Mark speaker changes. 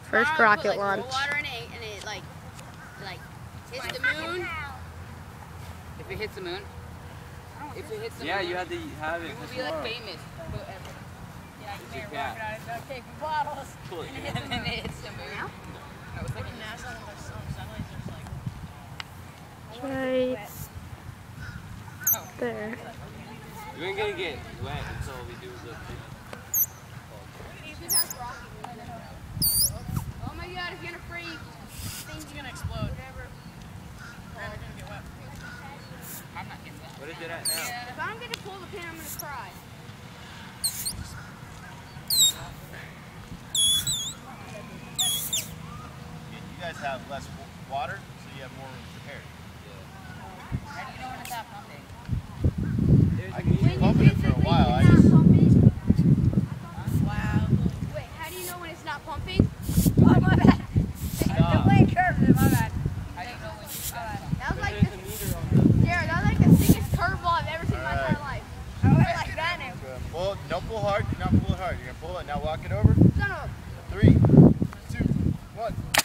Speaker 1: First rocket launch.
Speaker 2: Water in it and it like hits the moon.
Speaker 3: If it hits the moon? If it hits the moon,
Speaker 4: yeah, you had to have it.
Speaker 3: You will be like famous forever.
Speaker 5: Yeah, you may walk out of cake and bottles.
Speaker 4: Cool.
Speaker 3: And then it hits the moon. No, it's like
Speaker 5: NASA and there's some satellites just like.
Speaker 1: Right there.
Speaker 4: You ain't gonna get wet until we do the thing.
Speaker 2: Oh my god, if you're gonna freeze,
Speaker 5: Things are gonna explode. Whatever. They're gonna get wet.
Speaker 3: I'm not getting that.
Speaker 4: What is it at now?
Speaker 2: if I'm gonna pull the pin, I'm gonna cry.
Speaker 6: You guys have less water, so you have more room prepared.
Speaker 3: How do you know when it's not pumping?
Speaker 6: I can keep pumping it for a while. I just
Speaker 5: Wow.
Speaker 2: Wait, how do you know when it's not pumping?
Speaker 5: Oh, my bad.
Speaker 6: Stop.
Speaker 5: The way it curved it, my bad.
Speaker 3: How do you know when it's not
Speaker 2: That was
Speaker 4: There's
Speaker 2: like
Speaker 4: a
Speaker 2: the,
Speaker 4: meter on
Speaker 2: Jared, that was like the sickest curveball I've ever seen in my
Speaker 6: Alright.
Speaker 2: entire life.
Speaker 5: I went like that now.
Speaker 6: pull. Don't pull hard. Do not pull it hard. You're gonna pull it. Now walk it over.
Speaker 2: Son of a
Speaker 6: 3, 2, 1.